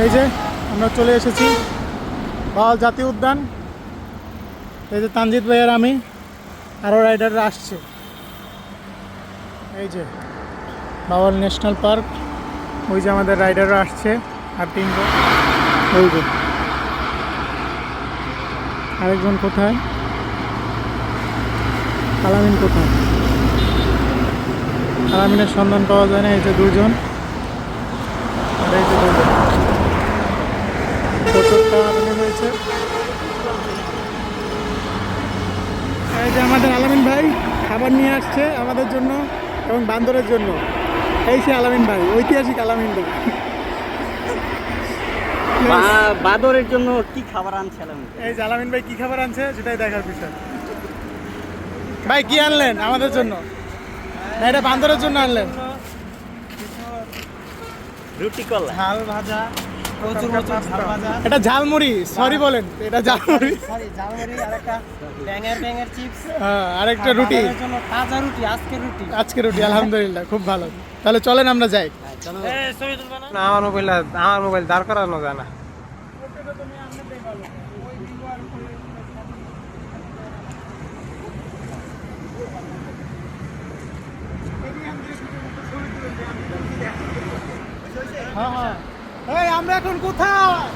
এই যে আমরা চলে এসেছি বাওয়াল জাতীয় উদ্যান। এই যে তানজিৎ ভাই আর আমি, আরও রাইডাররা আসছে। এই যে বাওয়াল ন্যাশনাল পার্ক, ওই যে আমাদের রাইডাররা আসছে আর তিনজন। ওই যে আরেকজন কোথায়, আলামিন কোথায়? আলামিনের সন্ধান পাওয়া যায় না। এই যে দুজন, আর এই যে দুজন। প্রচুর টানাটানি হয়েছে। এই যে আমাদের আলামিন ভাই খাবার নিয়ে আসছে আমাদের জন্য এবং বান্দরের জন্য। এই সে আলামিন ভাই, ঐতিহাসিক আলামিন ভাই। বাদরের জন্য কি খাবার আনছে আলামিন? এই যে আলামিন ভাই কি খাবার আনছে সেটাই দেখার বিষয়। ভাই কি আনলেন আমাদের জন্য? না, এটা বান্দরের জন্য আনলেন। রুটি কলা, ঝাল ভাজা, প্রচুর ঝাল ভাজা, এটা ঝালমুড়ি, সরি বলেন, এটা ঝালমুড়ি। সরি ঝালমুড়ি, আর একটা ব্যাঙের চিপস, হ্যাঁ, আর একটা রুটি। বাদরের জন্য তাজা রুটি, আজকে রুটি, আলহামদুলিল্লাহ, খুব ভালো। তাহলে চলেন আমরা যাই। না, আমার মোবাইল দাঁড় করানো যায় না। হ্যাঁ হ্যাঁ, এই আমরা এখন কোথায়?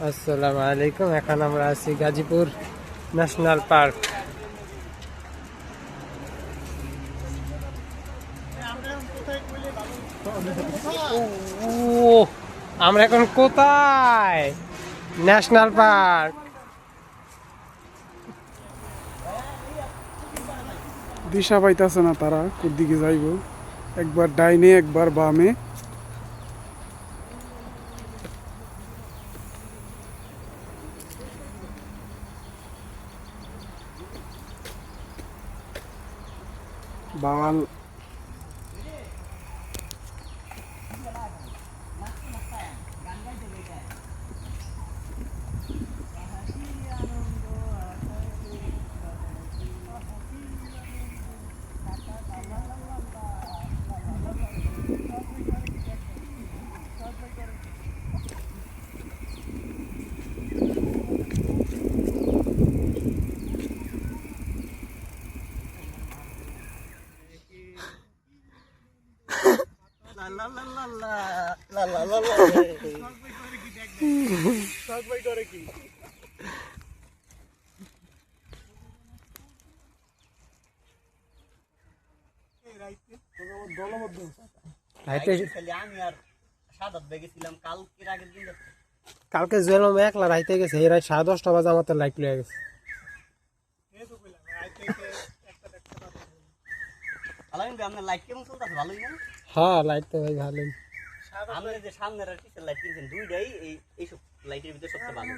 আসসালামু আলাইকুম। এখন আমরা আছি গাজীপুর ন্যাশনাল পার্ক। আমরা এখন কোথায়? National park. দিশা পাইতেছে না তারা কোন দিকে যাইব, একবার ডাইনে একবার বামে। বাওয়াল কালকে জুয়েলাম একলা রাইতে গেছে, এই রাত 10:30 বাজে আমার তো লাইট লয়ে গেছে। আলামিন ভাই আপনার লাইট কেমন চলতেছে? ভালোই না? হ্যাঁ, লাইট তো ভাই ভালোই। আমরা যে সামনের আর পিছের লাইট কিনছেন দুইটাই এইসব লাইটের ভিতরে সবচেয়ে ভালো।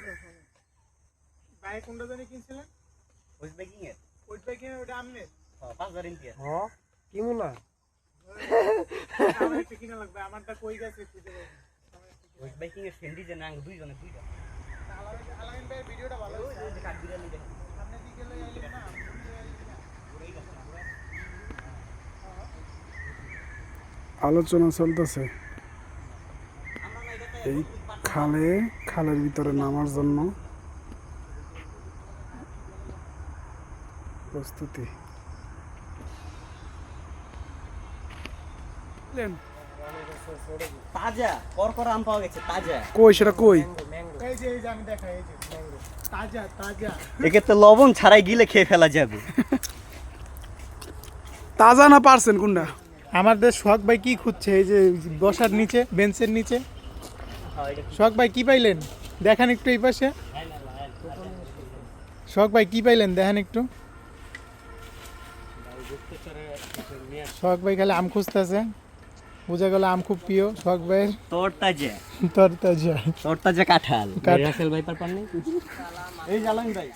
ভাই কোনটা জানি কিনছিলেন? ওয়েস্ট বাইকিং এর ওইটা কিনে ওটা আমনে 5000 ইঞ্চি। হ্যাঁ, কি মনে আমার একটা কিনা লাগবে, আমারটা কই গেছে খুঁজে পাই না। ওয়েস্ট বাইকিং এর ফ্রেন্ডি যে নাং দুইজনে দুইটা। আলামিন ভাই ভিডিওটা ভালো হয়েছে। ওই যে কাঠ বিড়ালি দেখেন। আপনি দিকে লই আইলেন না, আমি দিকে লই আইলেন না। আলোচনা চলতেছে এই খালের ভিতরে নামার জন্য প্রস্তুতি। তাজা করকরা আম পাওয়া গেছে, তাজা। কই সেটা কই? এই যে আমি দেখাই, এই যে তাজা তাজা। একে তো লবণ ছাড়াই গিলে খেয়ে ফেলা যাবে। তাজা না পারছেন কোনটা? আমাদের শখ ভাই কি খুঁজছে? এই যে বসার নিচে, বেঞ্চের নিচে। শখ ভাই কি পাইলেন দেখেন একটু এই পাশে। শখ ভাই কি পাইলেন দেখেন একটু। শখ ভাই খালি আম খুঁজতেছে, বুঝা গেল আম খুব প্রিয় শখ ভাইয়ের। তরতাজা কাঁঠাল। রাসেল ভাই পার পাননি? এই জালান ভাই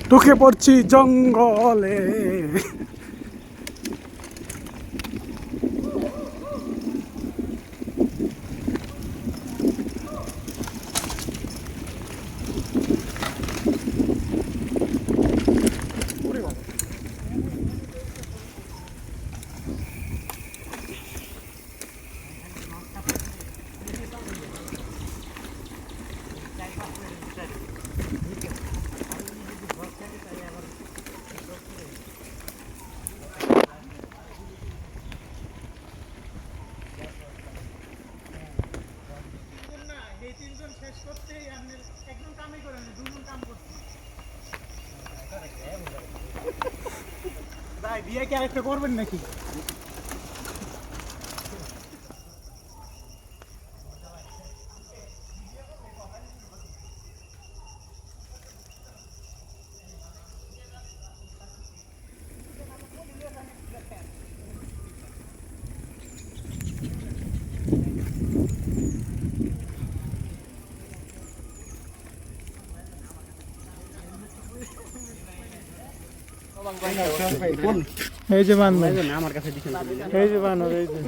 ঢুকে পড়ছি জঙ্গলে। ভাই বিয়ে কি আরেকটা করবেন নাকি? এই যে বানর, আমার কাছে দিছেন এই যে বানর, এই যে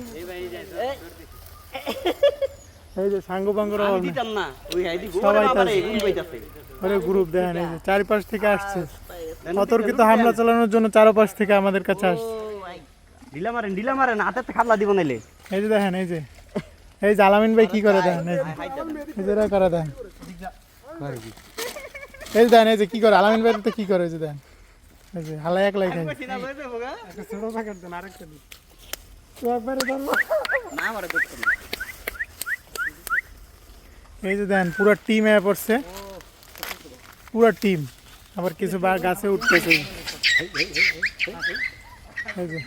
এই যে সাঙ্গু বাঙ্গুর আমি দিতাম না ওই আইডি সবাই গোরে বাবারে তাছে। গুণ পাইতাছে ওরে গ্রুপ দেখেন, এই যে চারিপাশ থেকে আসছে অতর্কিত হামলা চালানোর জন্য, চারপাশ থেকে আমাদের কাছে আসছে। ঢিলা মারেন হাতে খাবলা দিব নাইলে এই যে দেখেন, এই যে এই যে আলামিন ভাই কি করে দেখেন, এই যে এই যে এরা করে দেখেন, এই যে দেখেন এই যে কি করে আলামিন ভাই তো কি করে, এই যে দেখেন এই যে হালাই একলাই খাই। ছোট প্যাকেট দেন, আরেকটা দিন তো একবারে দেন না। না আমারে দেখতে না এই যে দেখেন পুরো টিম এ পড়ছে, পুরো টিম, আবার কিছু গাছে উঠতেছে। এই যে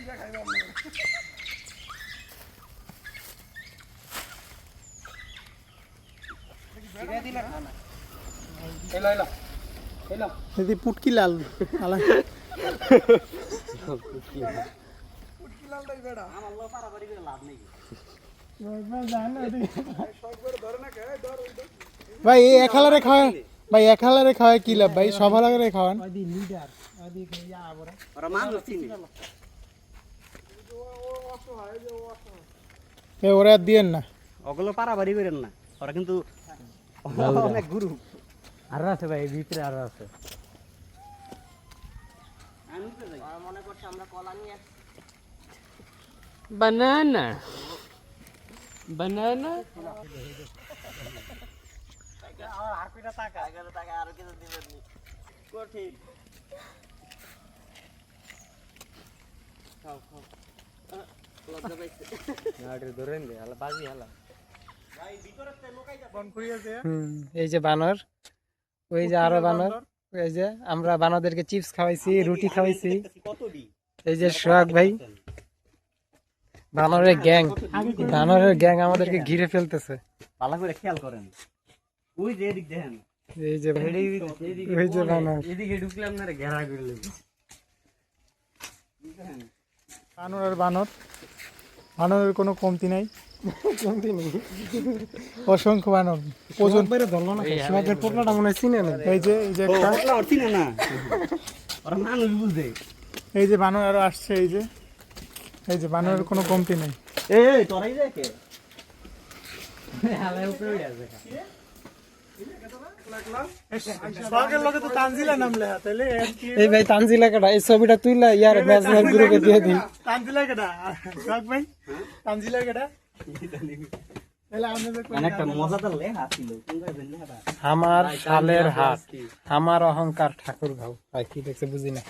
যদি পুটকি লাল আলা ভাই এই এক হালারে খাওয়া, ভাই এক হালারে খাওয়া কি লাভ ভাই, সব হালারে খাওয়ান। ওরা মানুষ চিনি এ ওরা আর দিয়েন না, ওগুলো পারাবাড়ি করেন না, ওরা কিন্তু অনেক গুরু। আরো আছে ভাই, ভিতরে আরো আছে। মনে করছে আমরা কলা নিয়ে বানানা বানানা আর কিছু দিবেন নি কঠিন খাও খাও লজ্জা পাইছে ধরেন দে হালা বাজি হালা। ভাই ভিতরে তে লোকাই যাবে কোন করিয়াছে এই যে বানর, ওই যে আরো বানর, এই যে আমরা বানরদেরকে চিপস খাওয়াইছি, রুটি খাওয়াইছি। কতডি এই যে সোহাগ ভাই, বানরের গ্যাং, বানরের গ্যাং আমাদেরকে ঘিরে ফেলতেছে। ভালো করে খেয়াল করেন, ওই যে এদিক দেখেন, এই যে ওই যে বানর, এদিকে ঢুকলাম না রে ঘেরা করলে বানর আর বানর, বানরের কোনো কমতি নাই, কমতি নেই। অসংখ্য বানর, ওজন বেড়ে ধরলো না, সোহাগের পোকলাটা মনে হয় চিনে না। এই যে এই যে একটা, ওরা চিনে না, ওরা মানুষ বুঝে। এই যে বানর আরো আসছে, এই যে বানরের কোনো কমতি নেই। এই তোরাই দেখে হালায় উপরে উড়ে আছে। সোহাগের লগে তো তানজিলা নাম লেখা, তাইলে এই ভাই তানজিলা কাটা, এই ছবিটা তুইলা ইয়ার ম্যাচ গ্রুপে দিয়ে দিই। তানজিলা কেডা সোহাগ ভাই, তানজিলা কেডা তাহলে আপনাদের অনেকটা মজাদার লেখা ছিল, কোন জায়গায় লেখাটা আমার শালের হাত, আমার অহংকার ঠাকুর ঘাও। ভাই কি দেখছে বুঝি না।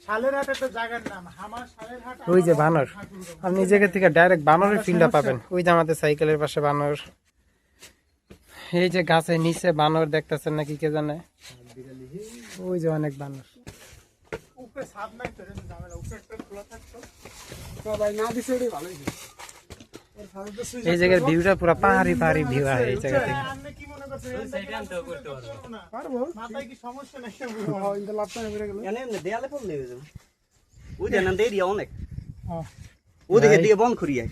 শালের হাট একটা জায়গার নাম, আমার শালের হাট। ওই যে বানর, আপনি এই জায়গা থেকে ডাইরেক্ট বানরের ফিল্ডটা পাবেন। ওই যে আমাদের সাইকেলের পাশে বানর, এই যে গাছের নিচে বানর দেখতেছেন নাকি কে জানে, ওই যে অনেক বানর। উপরে ছাদ নাই তো, এজন্য ঝামেলা, উপরে একটা খোলা থাকতো। এই জায়গার ভিউটা পুরো পাহাড়ি পাহাড়ি ভিউ হয় এই জায়গা থেকে। আপনি কি মনে করছেন পারবো? মাথায় কি সমস্যা নাকি? ইন্দা লাপটা নেবে গেল। এনে দেয়ালে পড়লে হয়ে যাবে, ওই দেন দেরিয়া অনেক, হ্যাঁ ওদিকে দিয়ে বন্ধ করিয়ে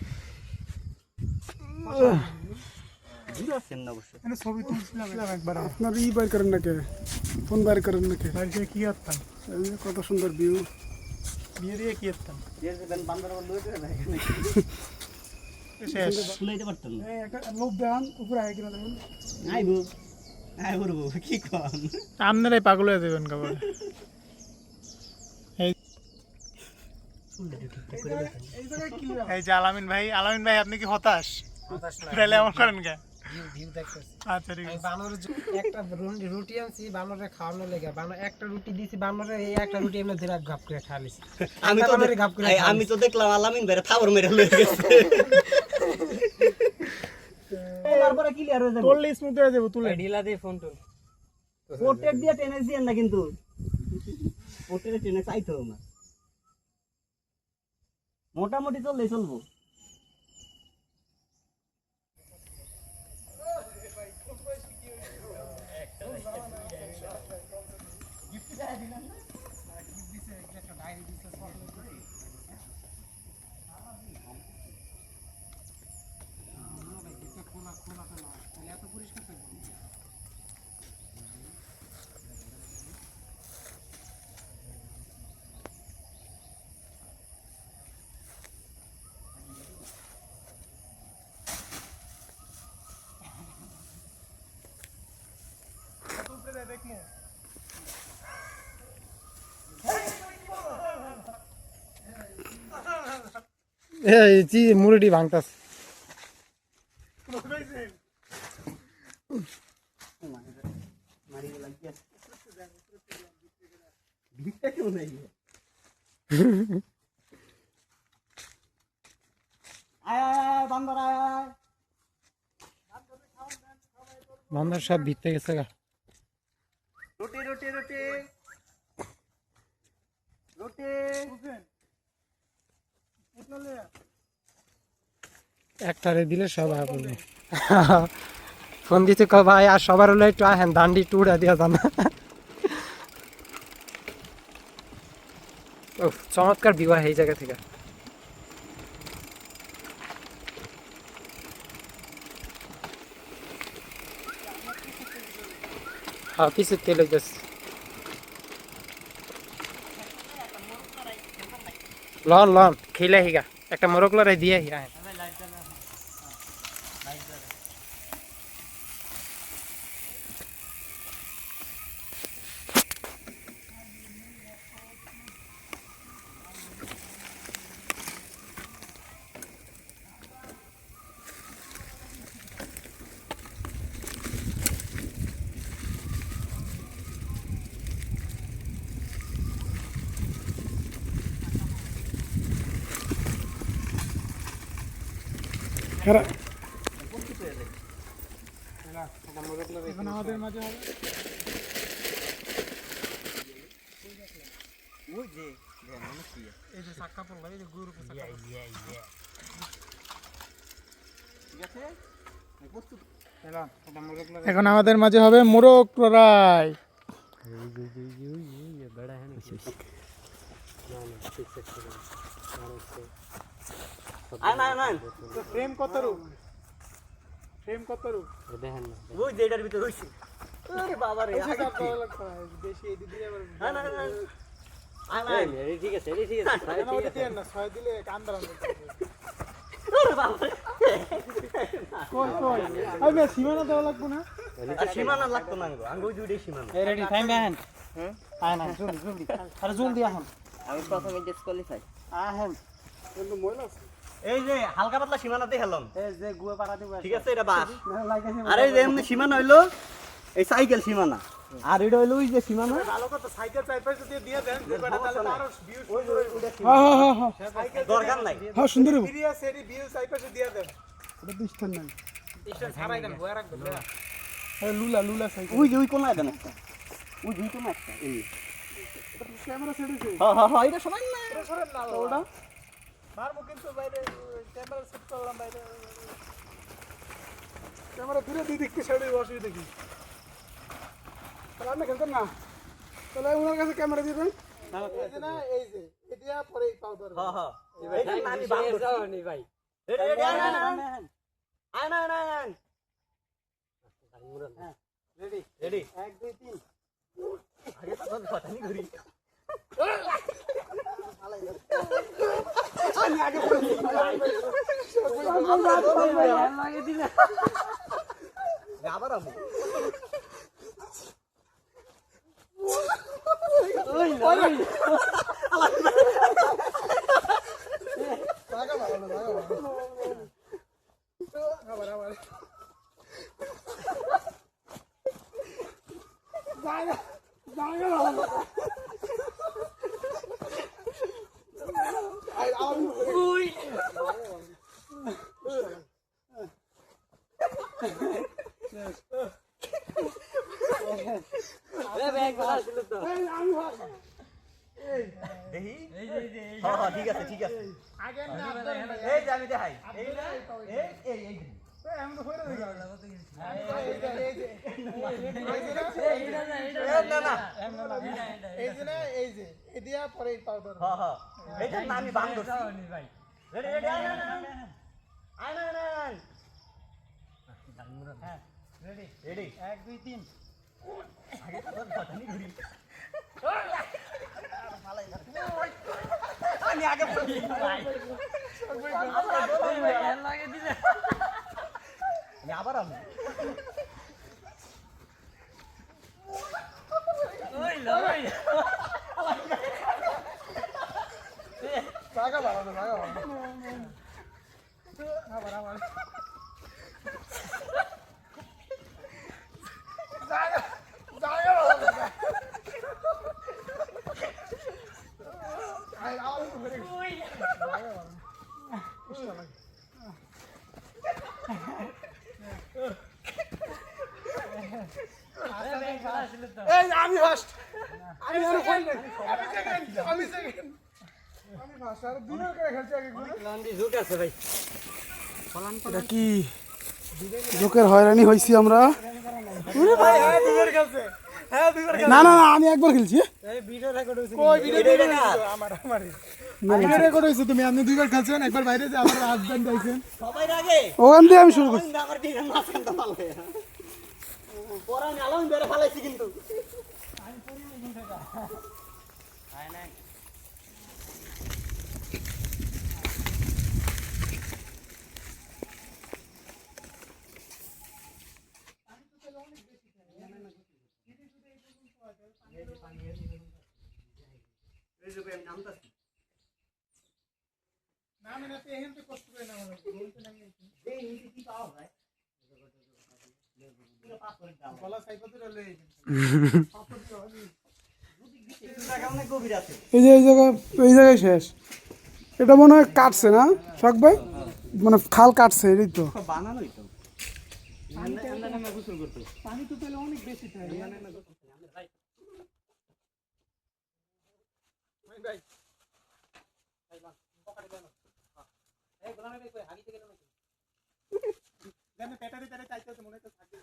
ঘুরে আসছেন না অবশ্য। এখানে ছবি তুলছিলাম একবার। আপনার বাইর করেন না কে, ফোন বাইর করেন না কে? বাড়িতে কি করতাম? এই যে কত সুন্দর ভিউ। বিয়ে দিয়ে কি করতাম? বান্দরবান লইতে না এখানে শেষ। ফুলাইতে পারতাম না। একটা লোক দেখান উপরে আয় কিনা দেখুন। আইবো আই করবো কি কম। আপনারাই পাগল হয়ে যাবেন কাপড়। এই জায়গায় কি এই যে আলামিন ভাই আপনি কি হতাশ? তাহলে এমন করেন কে? ভিউ দেখতেছি আচ্ছা ঠিক আছে। বানরের একটা রুটি আনছি বানরে খাওয়ানো লেগে বানর একটা রুটি দিছি বানরে এই একটা রুটি এমনি দিরা গাপ করে খালিস আমি তো দেখলাম আলামিন ভাই থাবর মেরে লয়ে গেছে। তারপরে ক্লিয়ার হয়ে যাবে। তুললে স্মুথ হয়ে যাবে তুলে। ঢিলা দিয়ে ফোন টোন পোর্ট্রেট দিয়ে টেনে দিয়েন না কিন্তু পোর্ট্রেটে টেনে চাইতে হবে না, মোটামুটি চললেই চলবো। এই মুড়িটি ভাঙতাস বান্দর সব ভিতরে গেছে গা রুটি রুটি রুটি রুটি একটারে দিলে সব বলবে ফোন দিতে ক ভাই আর সবার হলো একটু আহেন দান্ডি টুড়া দিয়া জানা চমৎকার বিবাহ এই জায়গা থেকে হ্যাঁ কিছু তেল হইতেছে লন লন খেলে হিগা একটা মোরগ লড়াই দিয়ে হি আহেন এখন আমাদের মাঝে হবে এই যে সাক্কা পড়লো এই যে গুরু এখন আমাদের মাঝে হবে মোরগ লড়াই ফ্রেম কত রু ওই যে এটার ভিতরে রইছি আরে বাবা রে বেশি এই দিদি আবার না না না ঠিক আছে ঠিক আছে না 6 দিলে কান দাঁড়ানো আরে বাবা রে কই আমি সীমানা দেওয়া লাগবে না সীমানা লাগতো না আমি ওই দুইটাই সীমানা এই রেডি টাইম আহেন আহেন জলদি জলদি আরে জলদি আহেন আমি প্রথমে ডিসকোয়ালিফাই আহেন কিন্তু ময়লা আছে। এই যে হালকা পাতলা সীমানাতে হেলাম এই যে গুয়ে পাড়া দিব ঠিক আছে এটা বাস আর এই যে এমনি সীমানা হইলো এই সাইকেল সীমানা আর এটা হইলো ওই যে সীমানা ভালো কথা সাইকেল চাইপাশে দিয়ে দেন যেটা তাহলে আরো ভিউ সাইকেল দরকার নাই হ্যাঁ সুন্দর হবে। ফিরিয়া সেরি ভিউ চাইপাশে দিয়ে দেন এটা তো স্থান নাই। স্টেশন ছাড়াই দেন বয়া রাখবেন লুলা সাইকেল। ওই যে ওই কোনায় দেন একটা ওই দুই কোনা একটা এই ক্যামেরা সেট হয়েছে। হ্যাঁ এটা সমান না সরেন না ওটা মারমু কিন্তু বাইরে ক্যামেরা সেট করলাম বাইরে ক্যামেরা দূরে দিয়ে দেখতে সেট হয়ে অসুবিধা কি? তাহলে আপনি খেলতেন না, তাহলে ওনার কাছে ক্যামেরা দিবেন। এই যে না এই যে এটা পরে পাউডার হ্যাঁ হ্যাঁ এই যে আমি বাম করছি ভাই এই আয় না রেডি রেডি 1 2 3 আগে তো কথা নি ঘুরি আবার আমি ঠিক আছে ঠিক আছে এই যে আমি দেখাই এই এই এই আমি তো হইরা দিই না না এই যে না এই যে এই দিয়া পরে পাউডার হ্যাঁ হ্যাঁ এইটার নাম আমি বাং করছি রেডি রেডি আয় হ্যাঁ রেডি রেডি 1 2 3 আগে তো কথা নি ঘুরি আমি আগে বলি আমি আবার আমি জায়গা বাড়ানো জায়গা বাড়ানো আবার আবার জায়গা জায়গা বাড়ানো আই আবার তো করে জায়গা বাড়ানো এই আমি ফার্স্ট আমি আর কই না আমি সেকেন্ড আমি ফার্স্ট আর দুইবার করে খেলছি আগে গুলো লন্ডি ঝুক আছে ভাই এটা কি জোকের হয়রানি হইছি আমরা ভাই হ্যাঁ দুইবার খেলছে হ্যাঁ দুইবার না না না আমি একবার খেলছি এই ভিডিও রেকর্ড হইছে কই ভিডিও আমার রেকর্ড হইছে তুমি আপনি দুইবার খেলছেন একবার বাইরে যে আমার হাজবেন্ড আইছেন সবাই আগে ওখান দিয়ে আমি শুরু করছি আমার দিন মাঝখান তো ভালো পরে আমি আলাম বেরে ফেলাইছি কিন্তু এই যে আমি নামতাছি না আমি না পেহেন তো কষ্ট করে না আমার বলতে নামি এই নিচে কি পাও ভাই পুরো পাস করে দাও গলা সাইপতে লই কেমন গভীর আছে এই যে এই জায়গায় শেষ এটা মনে হয় কাটছে না শখ ভাই মানে খাল কাটছে এটাই তো বানানোই তো আমরা গোসল করতে পানি তো পেলে অনেক বেশি থাকে ভাই এই গোলামে ভাই কই হাগি থেকে নাকি জানে পেটারে পেটারে চাইতেছে মনে তো থাকে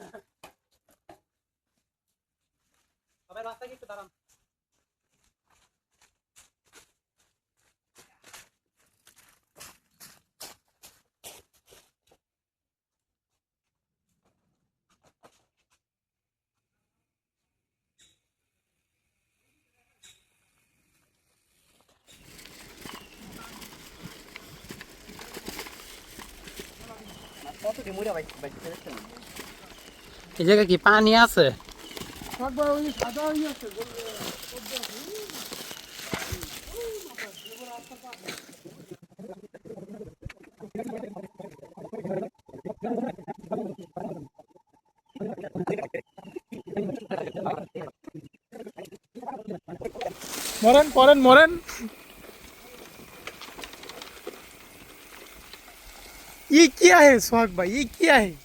সবাই রাস্তায় একটু দাঁড়ান কত কি মুড়া ভাই ভাই এই জায়গা কি পানি আছে শখ ভাই ওই সাদা হয়ে আছে মরেন পরেন মরেন ये क्या है सुहाग भाई ये क्या है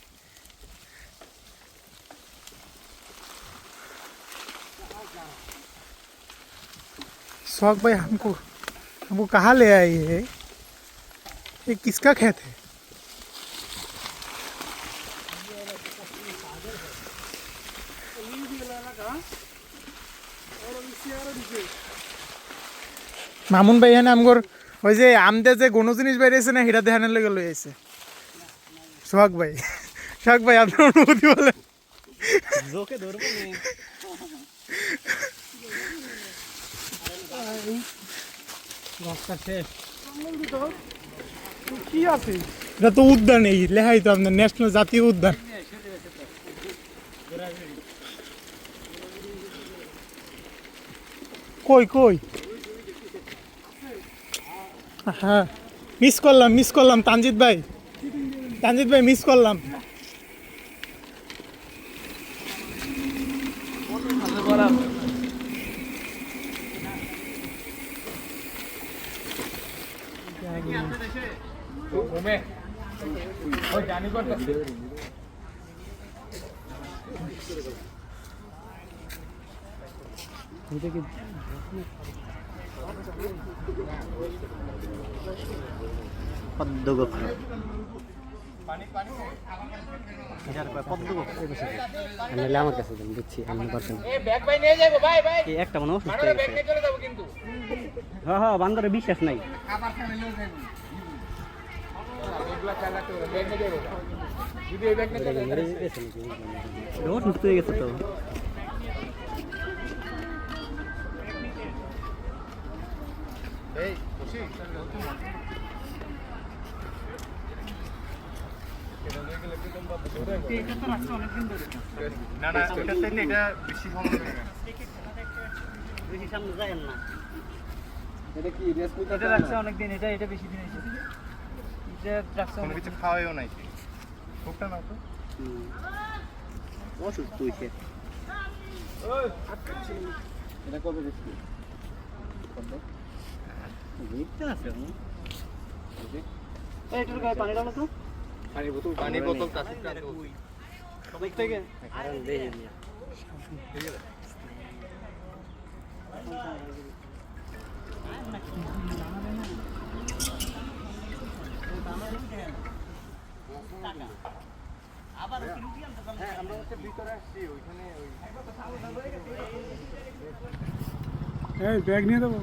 सुहाग भाई हमको कहाँ ले आए ये किसका खेत है মামুন ভাই এখানে আমগর ওই যে আমদে যে কোনো জিনিস বাইরেছে না হিরা দেখানোর লেগে লই আছে সোহাগ ভাই আপনার অনুভূতি বলেন জোকে ধরবো নে রাস্তা শেষ। কি আছে এটা তো উদ্যান, এই লেখাই তো আপনার ন্যাশনাল জাতীয় উদ্যান। কই কই, হ্যাঁ মিস করলাম তানজিৎ ভাই মিস করলাম। পদ্মগোখ্র আমার কাছে দিচ্ছি, আমি পারতেন। একটা মনে অসুস্থ হয়ে গেছে। হ্যাঁ হ্যাঁ, বান্দরে বিশ্বাস নাই। অসুস্থ হয়ে গেছে তো। অসুস্থ হয়েছে। পানি বোতল থেকে এই ব্যাগ নিয়ে দেবো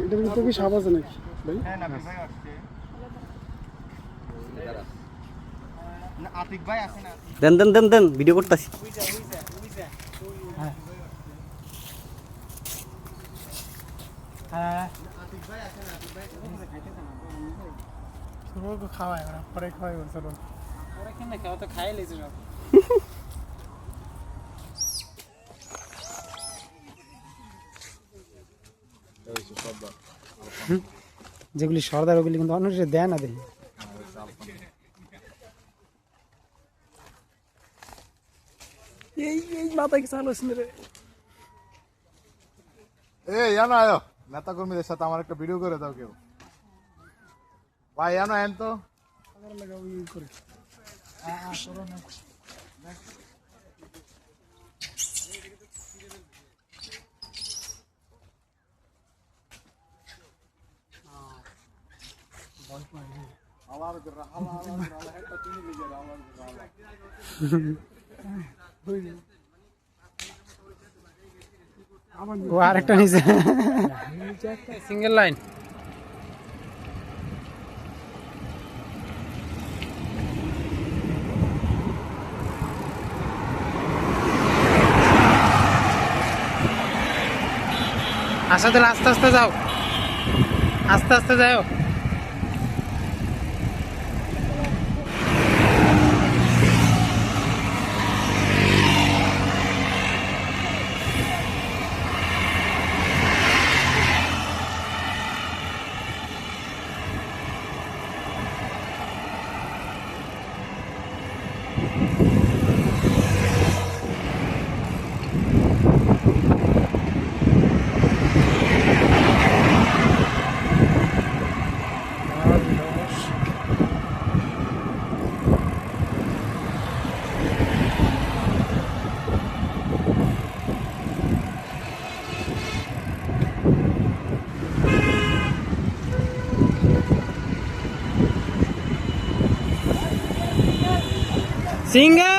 এটার ভিতরে কি সাপ আছে নাকি ভাই? দেন দেন দেন দেন, ভিডিও করতেছি। খাওয়ায় ওরা, পরে খাওয়াই বলছিল। যেগুলি সর্দার ওগুলি কিন্তু অন্য দেয় না, দেখি এই মাথায় কি চালু আছে রে? এই জানো আয়ো নেতা কর্মীদের সাথে আমার একটা ভিডিও করে দাও কেউ। ভাই জানো এন তো ও আরেকটা নিচে সিঙ্গেল লাইন। আচ্ছা তাহলে আস্তে আস্তে যাও, আস্তে আস্তে যাও। সিঙ্গেল